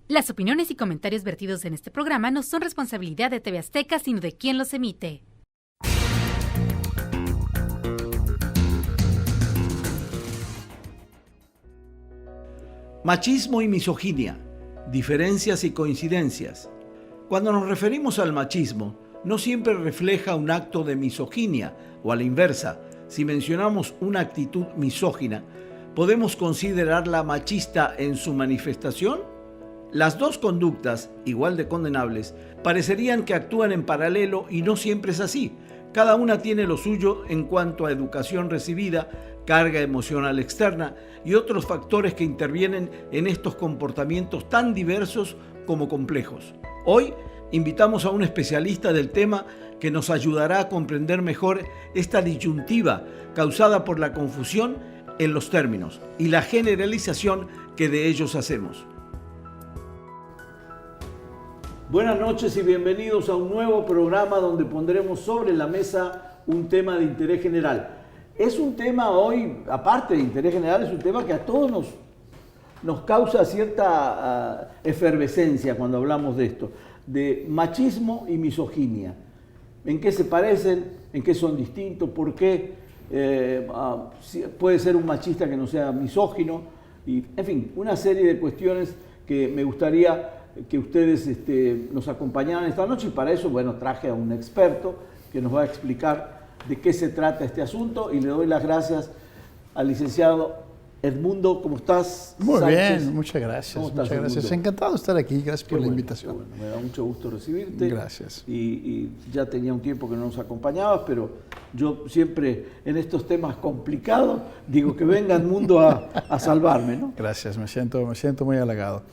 Las opiniones y comentarios vertidos en este programa no son responsabilidad de TV Azteca, sino de quien los emite. Machismo y misoginia, diferencias y coincidencias. Cuando nos referimos al machismo, no siempre refleja un acto de misoginia, o a la inversa. Si mencionamos una actitud misógina, ¿podemos considerarla machista en su manifestación? Las dos conductas, igual de condenables, parecerían que actúan en paralelo y no siempre es así. Cada una tiene lo suyo en cuanto a educación recibida, carga emocional externa y otros factores que intervienen en estos comportamientos tan diversos como complejos. Hoy invitamos a un especialista del tema que nos ayudará a comprender mejor esta disyuntiva causada por la confusión en los términos y la generalización que de ellos hacemos. Buenas noches y bienvenidos a un nuevo programa donde pondremos sobre la mesa un tema de interés general. Es un tema hoy, aparte de interés general, es un tema que a todos nos causa cierta efervescencia cuando hablamos de esto, de machismo y misoginia. ¿En qué se parecen? ¿En qué son distintos? ¿Por qué puede ser un machista que no sea misógino? Y, en fin, una serie de cuestiones que me gustaría que ustedes nos acompañaran esta noche, y para eso, bueno, traje a un experto que nos va a explicar de qué se trata este asunto, y le doy las gracias al licenciado Edmundo. ¿Cómo estás? Muy Sánchez? Bien, muchas gracias. ¿Cómo estás, muchas gracias. Edmundo? Encantado de estar aquí, gracias por la invitación. Bueno, me da mucho gusto recibirte. Gracias. Y ya tenía un tiempo que no nos acompañabas, pero yo siempre en estos temas complicados digo que venga Edmundo a salvarme, ¿no? Gracias, me siento muy halagado.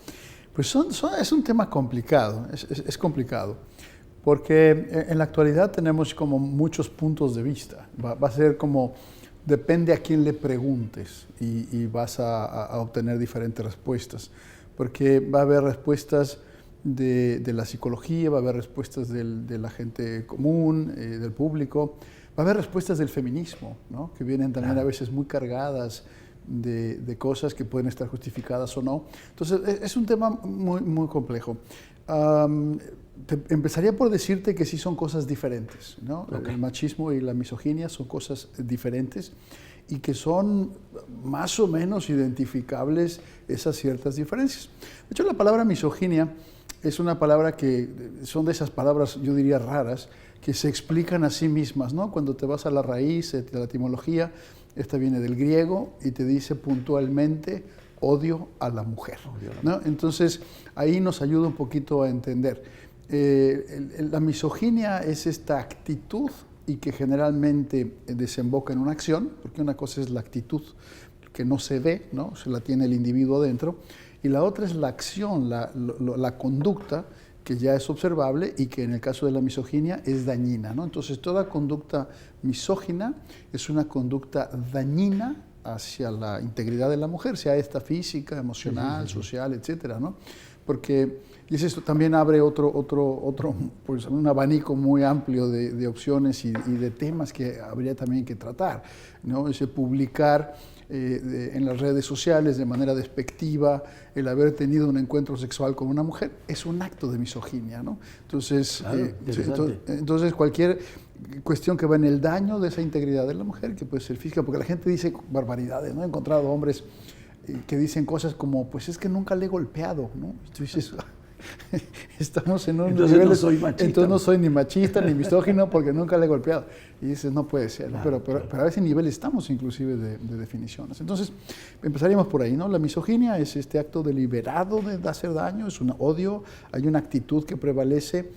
Pues es un tema complicado, es complicado, porque en la actualidad tenemos como muchos puntos de vista. Va a ser como, depende a quién le preguntes y vas a obtener diferentes respuestas, porque va a haber respuestas de la psicología, va a haber respuestas de la gente común, del público, va a haber respuestas del feminismo, ¿no? Que vienen también a veces muy cargadas de cosas que pueden estar justificadas o no. Entonces, es un tema muy, muy complejo. Empezaría por decirte que sí son cosas diferentes, ¿no? Okay. El machismo y la misoginia son cosas diferentes y que son más o menos identificables esas ciertas diferencias. De hecho, la palabra misoginia es una palabra que son de esas palabras, yo diría, raras, que se explican a sí mismas, ¿no? Cuando te vas a la raíz de la etimología, esta viene del griego y te dice puntualmente odio a la mujer, ¿no? Entonces, ahí nos ayuda un poquito a entender. La misoginia es esta actitud y que generalmente desemboca en una acción, porque una cosa es la actitud que no se ve, ¿no? Se la tiene el individuo adentro, y la otra es la acción, la conducta que ya es observable y que en el caso de la misoginia es dañina, ¿no? Entonces, toda conducta misógina es una conducta dañina hacia la integridad de la mujer, sea esta física, emocional, social, etcétera, ¿no? Porque, y esto también abre pues, un abanico muy amplio de opciones y de temas que habría también que tratar, ¿no? Ese publicar en las redes sociales de manera despectiva el haber tenido un encuentro sexual con una mujer es un acto de misoginia, ¿no? Entonces, claro, entonces cualquier cuestión que va en el daño de esa integridad de la mujer, que puede ser física, porque la gente dice barbaridades, ¿no? He encontrado hombres que dicen cosas como, pues es que nunca le he golpeado, ¿no? Entonces, estamos en un nivel, no soy machista. Entonces no soy ni machista ni misógino porque nunca le he golpeado. Y dices, no puede ser, ¿no? Pero a ese nivel estamos inclusive de definiciones. Entonces, empezaríamos por ahí, ¿no? La misoginia es este acto deliberado de hacer daño, es un odio, hay una actitud que prevalece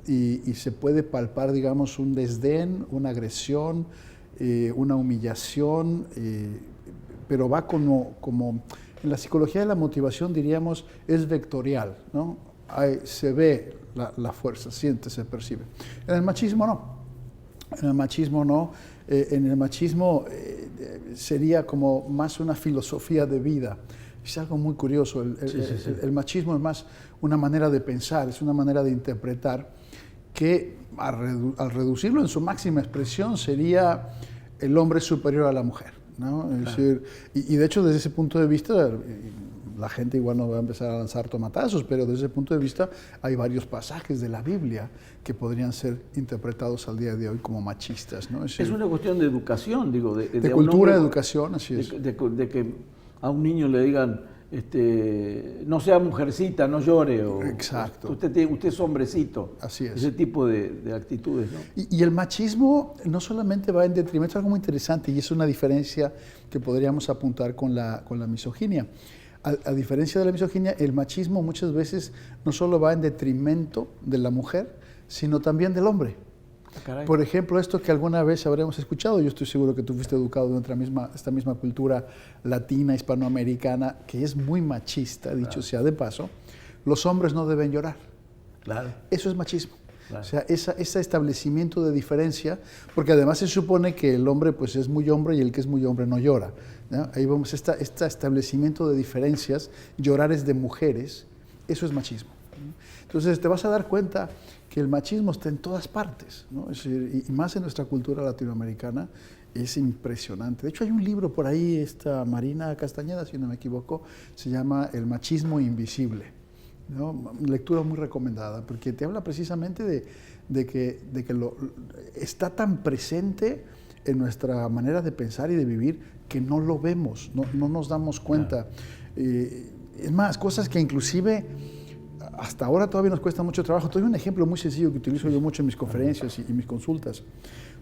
y se puede palpar, digamos, un desdén, una agresión, una humillación, pero va como en la psicología de la motivación diríamos es vectorial, ¿no? Se ve la fuerza, siente, se percibe. En el machismo no. En el machismo no. En el machismo sería como más una filosofía de vida. Es algo muy curioso. El machismo es más una manera de pensar, es una manera de interpretar que al reducirlo en su máxima expresión sería el hombre superior a la mujer, ¿no? Es decir, y de hecho desde ese punto de vista la gente igual no va a empezar a lanzar tomatazos, pero desde ese punto de vista hay varios pasajes de la Biblia que podrían ser interpretados al día de hoy como machistas, ¿no? Es una cuestión de educación, digo. De cultura, educación, así es. De que a un niño le digan, no sea mujercita, no llore, o exacto. Usted es hombrecito. Así es. Ese tipo de actitudes, ¿no? Y el machismo no solamente va en detrimento, es algo muy interesante y es una diferencia que podríamos apuntar con la misoginia. A diferencia de la misoginia, el machismo muchas veces no solo va en detrimento de la mujer, sino también del hombre. Por ejemplo, esto que alguna vez habremos escuchado, yo estoy seguro que tú fuiste educado en esta misma cultura latina, hispanoamericana, que es muy machista, dicho sea de paso, los hombres no deben llorar. Claro. Eso es machismo. Claro. O sea, ese establecimiento de diferencia, porque además se supone que el hombre pues es muy hombre y el que es muy hombre no llora, ¿no? Ahí vamos, este establecimiento de diferencias, llorar es de mujeres, eso es machismo. Entonces te vas a dar cuenta que el machismo está en todas partes, ¿no? Es decir, y más en nuestra cultura latinoamericana es impresionante. De hecho hay un libro por ahí, Marina Castañeda, si no me equivoco, se llama El machismo invisible, ¿no? Lectura muy recomendada, porque te habla precisamente de que está tan presente en nuestra manera de pensar y de vivir que no lo vemos, no nos damos cuenta. Es más, cosas que inclusive hasta ahora todavía nos cuesta mucho trabajo. Te doy un ejemplo muy sencillo que utilizo yo mucho en mis conferencias y mis consultas.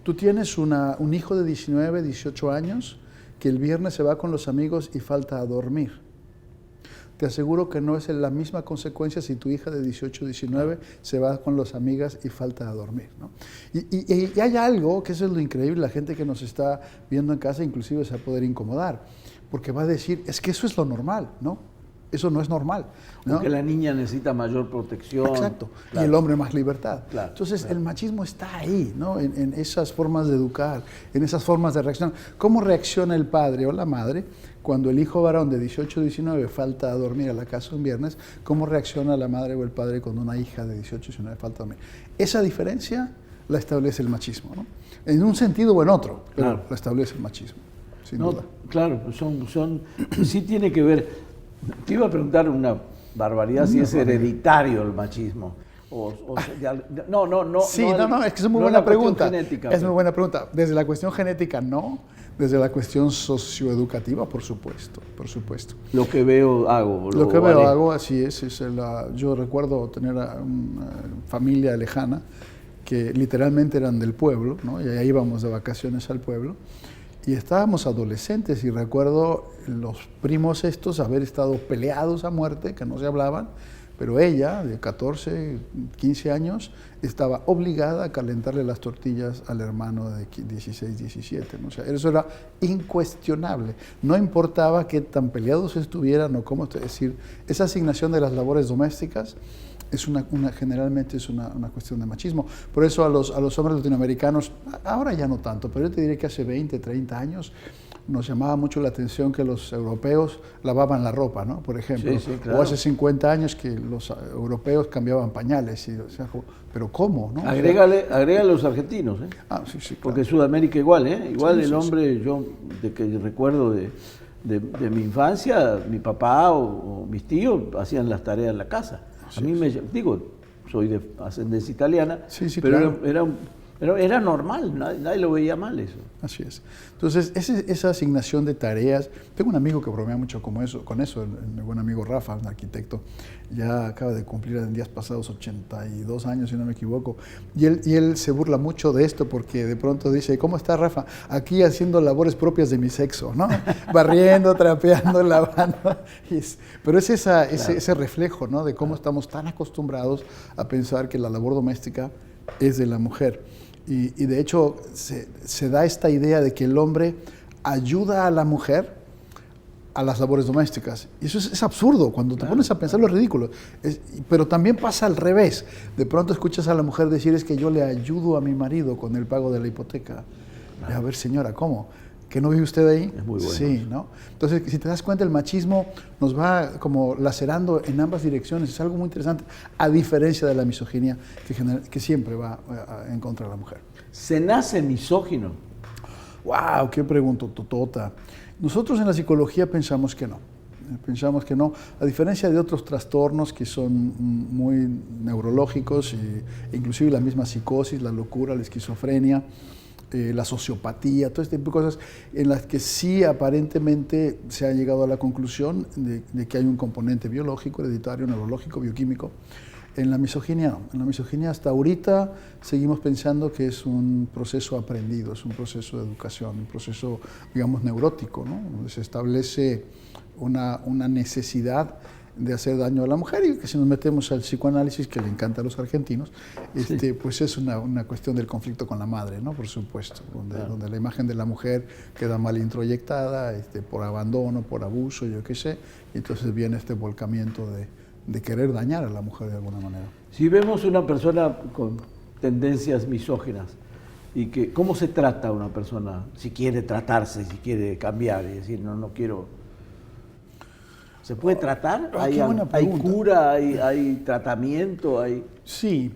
Tú tienes un hijo de 19, 18 años que el viernes se va con los amigos y falta a dormir. Te aseguro que no es la misma consecuencia si tu hija de 18, 19 se va con las amigas y falta a dormir, ¿no? Y hay algo, que eso es lo increíble, la gente que nos está viendo en casa inclusive se va a poder incomodar, porque va a decir, es que eso es lo normal, ¿no? Eso no es normal, ¿no? Porque la niña necesita mayor protección. Exacto, claro. Y el hombre más libertad. Claro, entonces claro. El machismo está ahí, ¿no? En esas formas de educar, en esas formas de reaccionar. ¿Cómo reacciona el padre o la madre cuando el hijo varón de 18 o 19 falta a dormir a la casa un viernes? ¿Cómo reacciona la madre o el padre cuando una hija de 18 o 19 falta a dormir? Esa diferencia la establece el machismo, ¿no? En un sentido o en otro, pero claro. la establece el machismo, sin duda. Claro, sí tiene que ver. Te iba a preguntar una barbaridad si es hereditario el machismo. No. Sí, no, es que es muy buena pregunta. Es muy buena pregunta. Desde la cuestión genética, no. Desde la cuestión socioeducativa, por supuesto. Lo que veo, hago. Lo que veo, hago, así es. Yo recuerdo tener una familia lejana que literalmente eran del pueblo, ¿no? Y ahí íbamos de vacaciones al pueblo. Y estábamos adolescentes y recuerdo los primos estos haber estado peleados a muerte, que no se hablaban, pero ella, de 14, 15 años, estaba obligada a calentarle las tortillas al hermano de 16, 17. ¿no? O sea, eso era incuestionable. No importaba qué tan peleados estuvieran o cómo, es decir, esa asignación de las labores domésticas es generalmente es una cuestión de machismo. Por eso a los hombres latinoamericanos, ahora ya no tanto, pero yo te diré que hace 20, 30 años nos llamaba mucho la atención que los europeos lavaban la ropa, ¿no? Por ejemplo. Sí, claro. O hace 50 años que los europeos cambiaban pañales. O sea, pero ¿cómo? ¿no? Agrégale a los argentinos, ¿eh? Sí, claro. Porque Sudamérica igual, ¿eh? Igual Sí, el hombre, yo de que recuerdo de mi infancia, mi papá o mis tíos hacían las tareas en la casa. A mí soy de ascendencia italiana, pero claro. era normal, nadie lo veía mal eso. Así es. Entonces, esa asignación de tareas, tengo un amigo que bromea mucho con eso, mi buen amigo Rafa, un arquitecto, ya acaba de cumplir en días pasados 82 años, si no me equivoco, y él se burla mucho de esto porque de pronto dice, ¿cómo está Rafa? Aquí haciendo labores propias de mi sexo, ¿no? Barriendo, trapeando, lavando. Pero es ese reflejo, ¿no? De cómo estamos tan acostumbrados a pensar que la labor doméstica es de la mujer. Y de hecho se da esta idea de que el hombre ayuda a la mujer a las labores domésticas. Y eso es absurdo, cuando te pones a pensar lo ridículo. Pero también pasa al revés. De pronto escuchas a la mujer decir, es que yo le ayudo a mi marido con el pago de la hipoteca. A ver, señora, ¿cómo? ¿Que no vive usted ahí? Es muy bueno. Sí, ¿no? Entonces, si te das cuenta, el machismo nos va como lacerando en ambas direcciones. Es algo muy interesante, a diferencia de la misoginia que siempre va en contra de la mujer. ¿Se nace misógino? ¡Wow! ¡Qué pregunta totota! Nosotros en la psicología pensamos que no. Pensamos que no. A diferencia de otros trastornos que son muy neurológicos, inclusive la misma psicosis, la locura, la esquizofrenia, la sociopatía, todo este tipo de cosas en las que sí aparentemente se ha llegado a la conclusión de que hay un componente biológico, hereditario, neurológico, bioquímico. En la misoginia no. En la misoginia hasta ahorita seguimos pensando que es un proceso aprendido, es un proceso de educación, un proceso, digamos, neurótico, ¿no? Donde se establece una necesidad de hacer daño a la mujer, y que si nos metemos al psicoanálisis, que le encanta a los argentinos, sí, pues es una cuestión del conflicto con la madre, ¿no? Por supuesto, donde la imagen de la mujer queda mal introyectada, por abandono, por abuso, yo qué sé, y entonces viene este volcamiento de querer dañar a la mujer de alguna manera. Si vemos una persona con tendencias misóginas, y que cómo se trata a una persona, si quiere tratarse, si quiere cambiar y decir, no quiero... ¿Se puede tratar? ¿Hay cura, hay tratamiento? Sí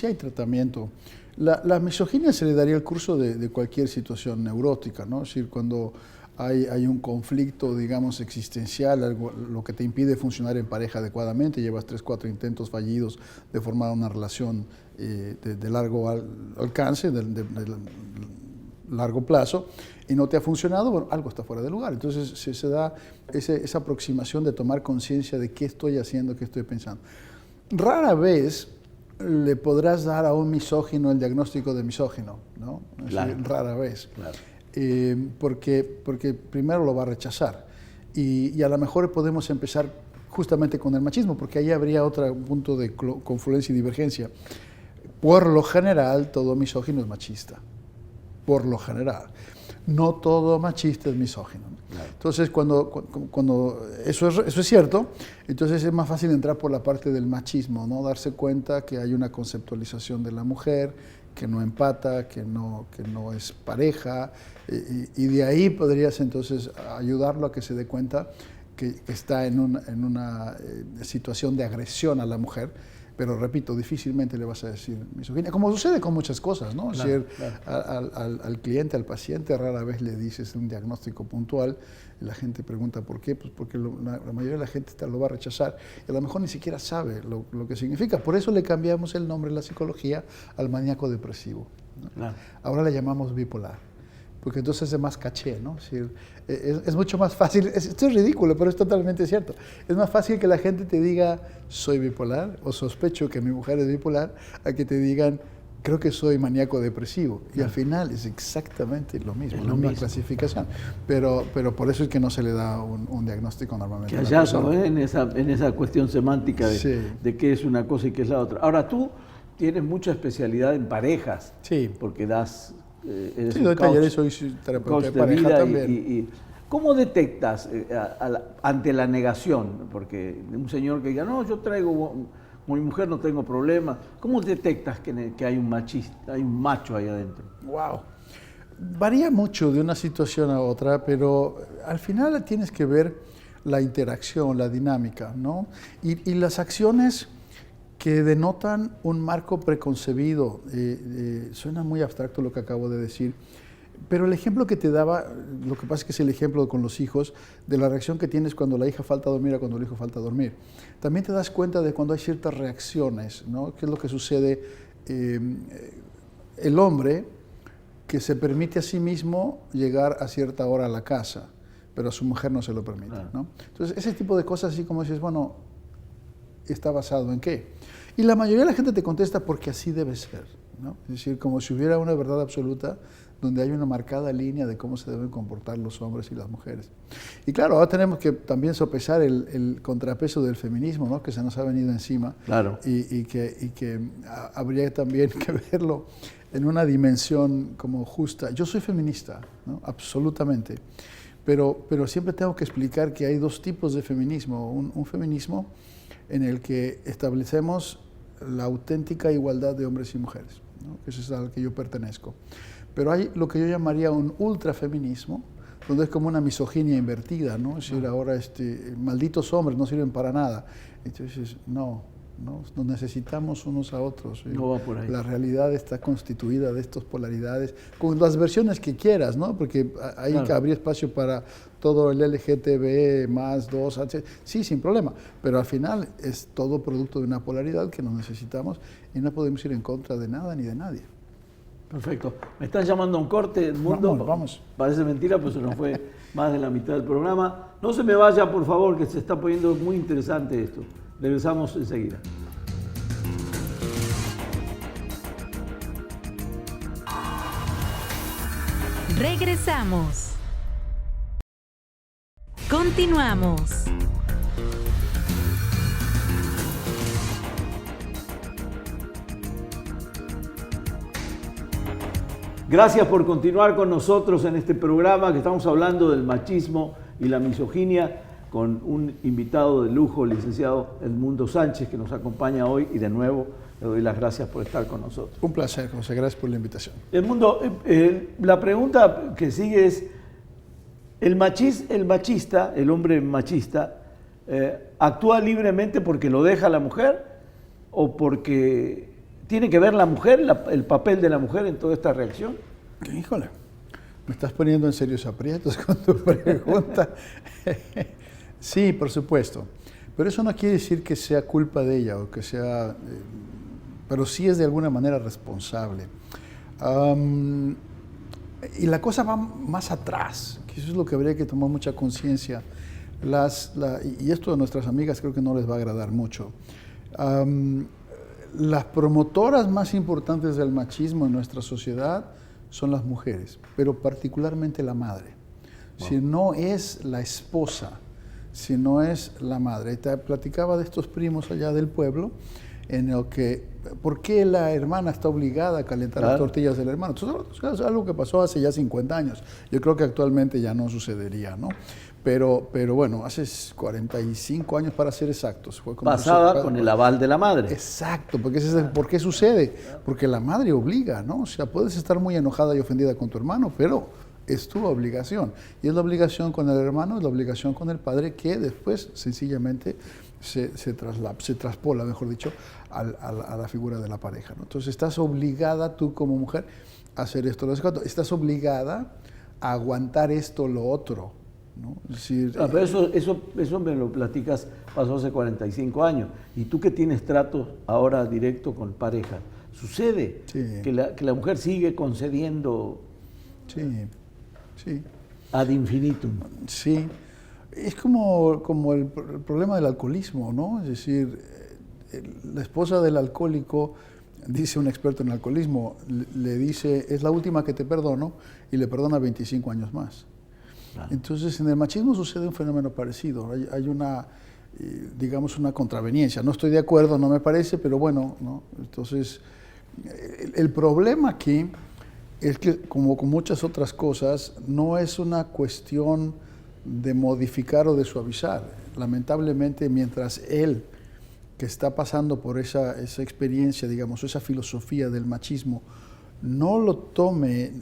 hay tratamiento. La misoginia se le daría el curso de cualquier situación neurótica, ¿no? Es decir, cuando hay un conflicto, digamos, existencial, algo, lo que te impide funcionar en pareja adecuadamente, llevas 3, 4 intentos fallidos de formar una relación de largo alcance, de largo plazo, y no te ha funcionado, bueno, algo está fuera de lugar. Entonces se da esa aproximación de tomar conciencia de qué estoy haciendo, qué estoy pensando. Rara vez le podrás dar a un misógino el diagnóstico de misógino, ¿no? Claro. Rara vez. Claro. Porque primero lo va a rechazar. Y a lo mejor podemos empezar justamente con el machismo, porque ahí habría otro punto de confluencia y divergencia. Por lo general, todo misógino es machista. Por lo general. No todo machista es misógino. Claro. Entonces, cuando eso es cierto, entonces es más fácil entrar por la parte del machismo, ¿no? Darse cuenta que hay una conceptualización de la mujer, que no empata, que no es pareja, y de ahí podrías entonces ayudarlo a que se dé cuenta que está en una situación de agresión a la mujer. Pero repito, difícilmente le vas a decir misoginia, como sucede con muchas cosas, ¿no? Claro, al cliente, al paciente, rara vez le dices un diagnóstico puntual, y la gente pregunta por qué, pues porque la mayoría de la gente lo va a rechazar, y a lo mejor ni siquiera sabe lo que significa. Por eso le cambiamos el nombre en la psicología al maníaco depresivo, ¿no? Claro. Ahora le llamamos bipolar, porque entonces es más caché, ¿no? Es mucho más fácil, esto es ridículo, pero es totalmente cierto. Es más fácil que la gente te diga, soy bipolar, o sospecho que mi mujer es bipolar, a que te digan, creo que soy maníaco depresivo. Y al final es exactamente lo mismo, la misma clasificación. Pero por eso es que no se le da un diagnóstico normalmente. Que allá, ¿no? En esa cuestión semántica de qué es una cosa y qué es la otra. Ahora, tú tienes mucha especialidad en parejas, sí, porque das... sí, doy talleres, soy terapeuta de pareja también. ¿Cómo detectas ante la negación? Porque un señor que diga, no, yo traigo, con mi mujer no tengo problema. ¿Cómo detectas que hay un machista, hay un macho ahí adentro? Wow. Varía mucho de una situación a otra, pero al final tienes que ver la interacción, la dinámica, ¿no? Y las acciones que denotan un marco preconcebido. Suena muy abstracto lo que acabo de decir, pero el ejemplo que te daba, lo que pasa es que es el ejemplo con los hijos, de la reacción que tienes cuando la hija falta a dormir a cuando el hijo falta a dormir. También te das cuenta de cuando hay ciertas reacciones, ¿no? ¿Qué es lo que sucede? El hombre que se permite a sí mismo llegar a cierta hora a la casa, pero a su mujer no se lo permite, ¿no? Entonces, ese tipo de cosas así como dices, bueno, ¿está basado en qué? Y la mayoría de la gente te contesta porque así debe ser, ¿no? Es decir, como si hubiera una verdad absoluta donde hay una marcada línea de cómo se deben comportar los hombres y las mujeres. Y claro, ahora tenemos que también sopesar el contrapeso del feminismo, ¿no? Que se nos ha venido encima. Claro. Y que habría también que verlo en una dimensión como justa. Yo soy feminista, ¿no? Absolutamente. Pero siempre tengo que explicar que hay dos tipos de feminismo. Un feminismo en el que establecemos la auténtica igualdad de hombres y mujeres, ¿no? Que eso es al que yo pertenezco. Pero hay lo que yo llamaría un ultrafeminismo, donde es como una misoginia invertida, ¿no? Es decir, ahora malditos hombres no sirven para nada. Entonces, no, ¿no? Nos necesitamos unos a otros. No va por ahí. La realidad está constituida de estas polaridades, con las versiones que quieras, ¿no? Porque ahí claro, habría espacio para todo el LGTB más 2, sí, sin problema, pero al final es todo producto de una polaridad que nos necesitamos y no podemos ir en contra de nada ni de nadie. Perfecto. Me están llamando a un corte, Edmundo. Vamos. Parece mentira, pues se nos fue más de la mitad del programa. No se me vaya, por favor, que se está poniendo muy interesante esto. Regresamos enseguida. Regresamos. Continuamos. Gracias por continuar con nosotros en este programa que estamos hablando del machismo y la misoginia con un invitado de lujo, el licenciado Edmundo Sánchez, que nos acompaña hoy y de nuevo le doy las gracias por estar con nosotros. Un placer, José, gracias por la invitación. Edmundo, la pregunta que sigue es, el machista, el hombre machista, ¿actúa libremente porque lo deja la mujer o porque tiene que ver la mujer, el papel de la mujer en toda esta reacción? Híjole, me estás poniendo en serios aprietos con tu pregunta. Sí, por supuesto, pero eso no quiere decir que sea culpa de ella o que sea, pero sí es de alguna manera responsable. Y la cosa va más atrás, que eso es lo que habría que tomar mucha conciencia. Y esto a nuestras amigas creo que no les va a agradar mucho. Las promotoras más importantes del machismo en nuestra sociedad son las mujeres, pero particularmente la madre. Wow. Si no es la esposa, si no es la madre. Te platicaba de estos primos allá del pueblo, en el que, ¿por qué la hermana está obligada a calentar las tortillas del hermano? Entonces, es algo que pasó hace ya 50 años. Yo creo que actualmente ya no sucedería, ¿no? Pero bueno, hace 45 años para ser exactos. Fue pasada con el aval de la madre. Exacto, porque ¿por qué sucede? Porque la madre obliga, ¿no? O sea, puedes estar muy enojada y ofendida con tu hermano, pero es tu obligación. Y es la obligación con el hermano, es la obligación con el padre, que después sencillamente se traspola, mejor dicho, a la figura de la pareja, ¿no? Entonces estás obligada tú como mujer a hacer esto, estás obligada a aguantar esto, lo otro, ¿no? Es decir, pero eso me lo platicas, pasó hace 45 años. Y tú que tienes trato ahora directo con pareja, ¿sucede que la mujer sigue concediendo ad infinitum? Sí, es como el problema del alcoholismo, ¿no? Es decir, la esposa del alcohólico, dice un experto en alcoholismo, le dice, es la última que te perdono, y le perdona 25 años más. Claro. Entonces, en el machismo sucede un fenómeno parecido. Hay una, digamos, una contraveniencia. No estoy de acuerdo, no me parece, pero bueno, ¿no? Entonces, el problema aquí es que, como con muchas otras cosas, no es una cuestión de modificar o de suavizar. Lamentablemente, mientras él, que está pasando por esa experiencia, digamos, esa filosofía del machismo, no lo tome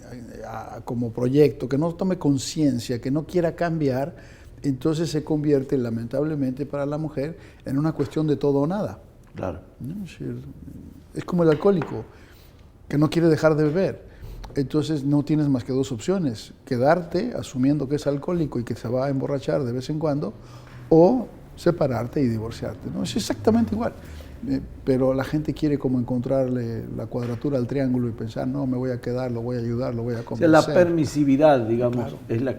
como proyecto, que no tome conciencia, que no quiera cambiar, entonces se convierte, lamentablemente para la mujer, en una cuestión de todo o nada. Claro. ¿No? Es como el alcohólico, que no quiere dejar de beber. Entonces no tienes más que dos opciones: quedarte asumiendo que es alcohólico y que se va a emborrachar de vez en cuando, o separarte y divorciarte, ¿no? Es exactamente igual. Pero la gente quiere como encontrarle la cuadratura al triángulo y pensar, no, me voy a quedar, lo voy a ayudar, lo voy a convencer. O sea, la permisividad, digamos, claro, es la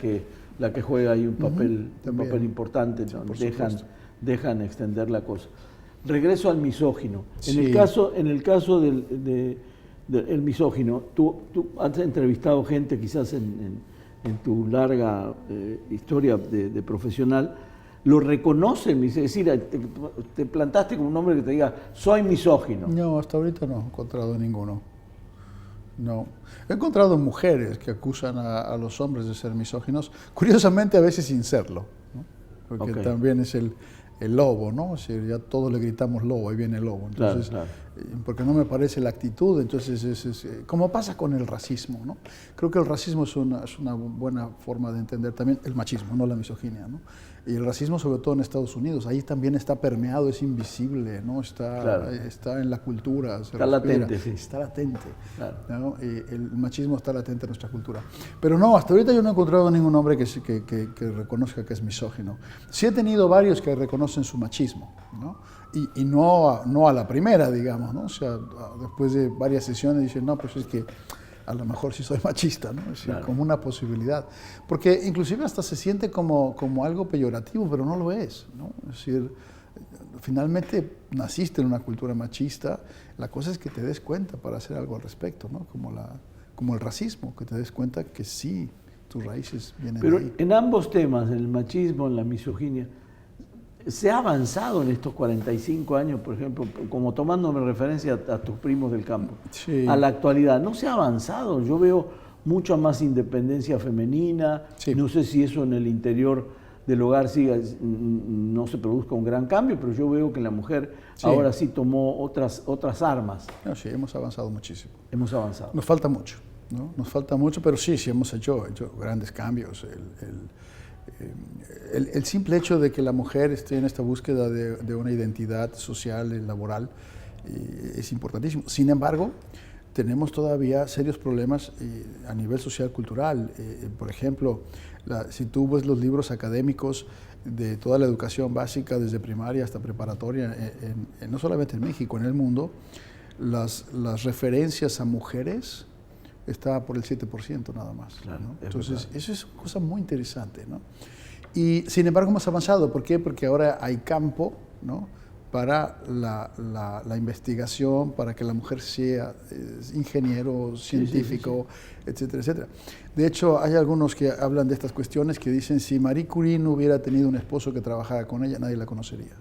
que juega ahí un papel importante, ¿no? Dejan extender la cosa. Regreso al misógino. En el caso del misógino, tú has entrevistado gente quizás en tu larga historia de profesional, lo reconocen, es decir, te plantaste como un hombre que te diga, soy misógino. No, hasta ahorita no he encontrado ninguno. No. He encontrado mujeres que acusan a los hombres de ser misóginos, curiosamente a veces sin serlo, ¿no? Porque también es el lobo, ¿no? O sea, ya todos le gritamos lobo, ahí viene el lobo. Entonces, porque no me parece la actitud. Entonces, como pasa con el racismo, ¿no? Creo que el racismo es una buena forma de entender también el machismo, no la misoginia, ¿no? Y el racismo, sobre todo en Estados Unidos, ahí también está permeado, es invisible, ¿no? Está en la cultura. Está latente, sí. Está latente. Claro. ¿No? El machismo está latente en nuestra cultura. Pero no, hasta ahorita yo no he encontrado ningún hombre que reconozca que es misógino. Sí he tenido varios que reconocen su machismo, ¿no? Y no a la primera, digamos, ¿no? O sea, después de varias sesiones dicen, no, pues es que a lo mejor sí soy machista, ¿no? Es decir, claro, como una posibilidad. Porque inclusive hasta se siente como algo peyorativo, pero no lo es, ¿no? Es decir, finalmente naciste en una cultura machista, la cosa es que te des cuenta para hacer algo al respecto, ¿no? Como el racismo, que te des cuenta que sí, tus raíces vienen pero de ahí. en ambos temas, el machismo, en la misoginia, ¿se ha avanzado en estos 45 años, por ejemplo, como tomándome referencia a tus primos del campo, Sí. a la actualidad? ¿No se ha avanzado? Yo veo mucha más independencia femenina, Sí. no sé si eso en el interior del hogar no se produzca un gran cambio, pero yo veo que la mujer Sí. ahora sí tomó otras armas. No, sí, hemos avanzado muchísimo. Hemos avanzado. Nos falta mucho, ¿no? Nos falta mucho, pero sí hemos hecho grandes cambios. El simple hecho de que la mujer esté en esta búsqueda de una identidad social y laboral es importantísimo. Sin embargo, tenemos todavía serios problemas a nivel social cultural. Por ejemplo, si tú ves los libros académicos de toda la educación básica, desde primaria hasta preparatoria, no solamente en México, en el mundo, las referencias a mujeres está por el 7% nada más, Claro, ¿no? es Entonces, verdad. eso es una cosa muy interesante, ¿no? Y sin embargo hemos avanzado. ¿Por qué? Porque ahora hay campo, ¿no?, para la investigación, para que la mujer sea ingeniero, científico, etcétera, etcétera. De hecho, hay algunos que hablan de estas cuestiones que dicen, si Marie Curie no hubiera tenido un esposo que trabajara con ella, nadie la conocería.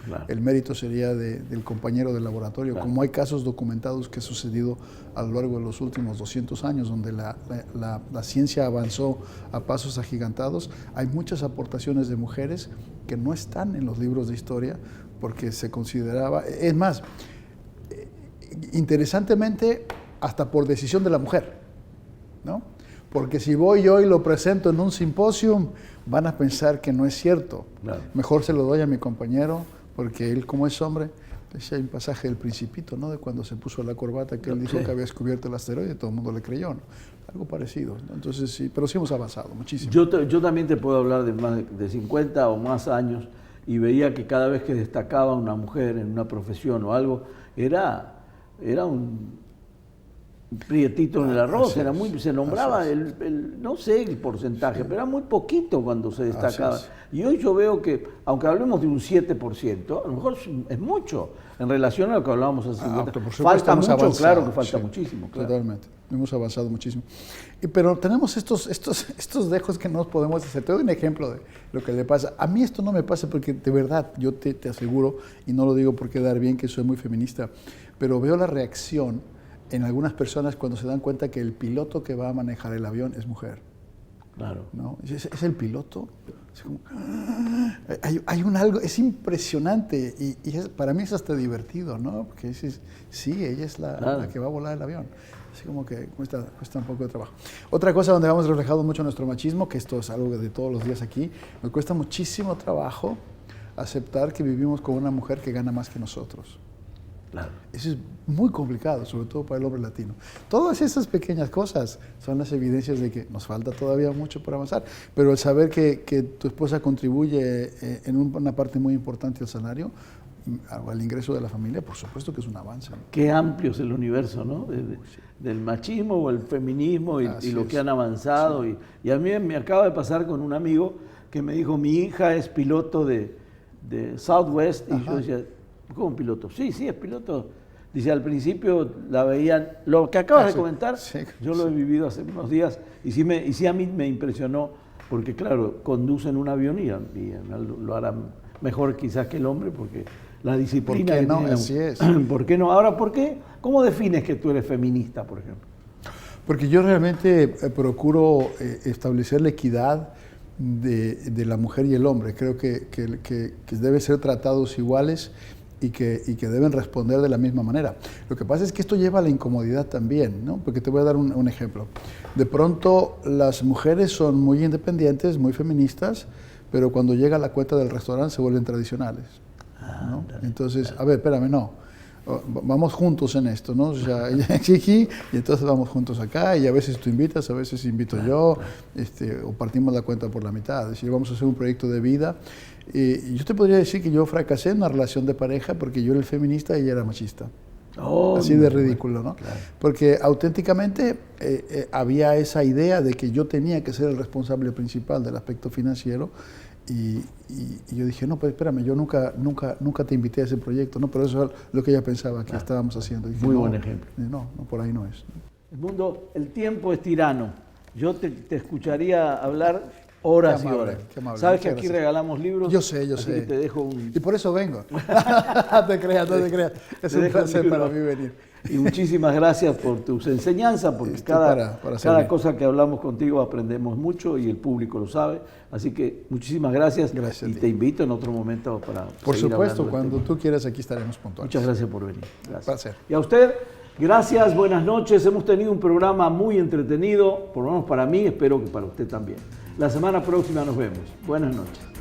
Claro. El mérito sería del compañero del laboratorio, Claro. como hay casos documentados que ha sucedido a lo largo de los últimos 200 años, donde la ciencia avanzó a pasos agigantados. Hay muchas aportaciones de mujeres que no están en los libros de historia porque se consideraba, es más, interesantemente, hasta por decisión de la mujer, ¿no? Porque si voy yo y lo presento en un simposio, van a pensar que no es cierto. Claro. Mejor se lo doy a mi compañero, porque él, como es hombre, hay un pasaje del Principito, ¿no?, de cuando se puso la corbata, que él dijo que había descubierto el asteroide, todo el mundo le creyó, ¿no? Algo parecido, ¿no? Entonces sí, pero sí hemos avanzado muchísimo. Yo también te puedo hablar de más de 50 o más años y veía que cada vez que destacaba una mujer en una profesión o algo, era un prietito en el arroz, se nombraba no sé el porcentaje, pero era muy poquito cuando se destacaba. Y hoy yo veo que, aunque hablemos de un 7%, a lo mejor es mucho en relación a lo que hablábamos hace 50. Falta mucho, avanzado, claro que falta muchísimo. Claro. Totalmente, hemos avanzado muchísimo. Pero tenemos estos dejos que no podemos hacer. Te doy un ejemplo de lo que le pasa. A mí esto no me pasa porque de verdad, yo te aseguro, y no lo digo por quedar bien, que soy muy feminista, pero veo la reacción en algunas personas cuando se dan cuenta que el piloto que va a manejar el avión es mujer. Claro. ¿No? ¿Es el piloto? Es como, hay un algo, es impresionante y para mí es hasta divertido, ¿no? Porque dices, sí, ella es la que va a volar el avión. Así como que cuesta un poco de trabajo. Otra cosa donde hemos reflejado mucho nuestro machismo, que esto es algo de todos los días aquí, nos cuesta muchísimo trabajo aceptar que vivimos con una mujer que gana más que nosotros. Claro. Eso es muy complicado, sobre todo para el hombre latino. Todas esas pequeñas cosas son las evidencias de que nos falta todavía mucho por avanzar, pero el saber que tu esposa contribuye en una parte muy importante al salario, al ingreso de la familia, por supuesto que es un avance. Qué amplio es el universo, ¿no? Del machismo o el feminismo y lo que han avanzado. Sí. Y a mí me acaba de pasar con un amigo que me dijo, mi hija es piloto de Southwest, y yo decía, ¿cómo piloto? Sí, es piloto. Dice, al principio la veían, lo que acabas de comentar, yo lo he vivido hace unos días y sí a mí me impresionó, porque claro, conducen un avión y lo harán mejor quizás que el hombre, porque la disciplina... ¿Por qué no? Así es. ¿Por qué no? Ahora, ¿por qué? ¿Cómo defines que tú eres feminista, por ejemplo? Porque yo realmente procuro establecer la equidad de la mujer y el hombre. Creo que deben ser tratados iguales y que deben responder de la misma manera. Lo que pasa es que esto lleva a la incomodidad también, ¿no? Porque te voy a dar un ejemplo. De pronto las mujeres son muy independientes, muy feministas, pero cuando llega la cuenta del restaurante se vuelven tradicionales, ¿no? Entonces, a ver, espérame, no. Vamos juntos en esto, ¿no? O sea, ella exige y entonces vamos juntos acá y a veces tú invitas, a veces invito yo, o partimos la cuenta por la mitad. Es decir, vamos a hacer un proyecto de vida. Yo te podría decir que yo fracasé en una relación de pareja porque yo era el feminista y ella era machista. Así de ridículo, ¿no? Claro. Porque auténticamente había esa idea de que yo tenía que ser el responsable principal del aspecto financiero. Y yo dije, no, pero espérame, yo nunca te invité a ese proyecto, ¿no? Pero eso es lo que ella pensaba que estábamos haciendo. Dije, muy buen ejemplo. No, por ahí no es. Edmundo, el tiempo es tirano. Yo te escucharía hablar horas y horas. Sabes que aquí regalamos libros. Yo sé. Que te dejo un... Y por eso vengo. te creas. Es un placer para mí venir. Y muchísimas gracias por tus enseñanzas, porque cada cosa que hablamos contigo aprendemos mucho y el público lo sabe. Así que muchísimas gracias. Gracias y te invito en otro momento para por seguir supuesto, cuando tú quieras aquí estaremos puntuales. Muchas gracias por venir. Gracias. Placer. Y a usted, gracias, buenas noches. Hemos tenido un programa muy entretenido, por lo menos para mí, espero que para usted también. La semana próxima nos vemos. Buenas noches.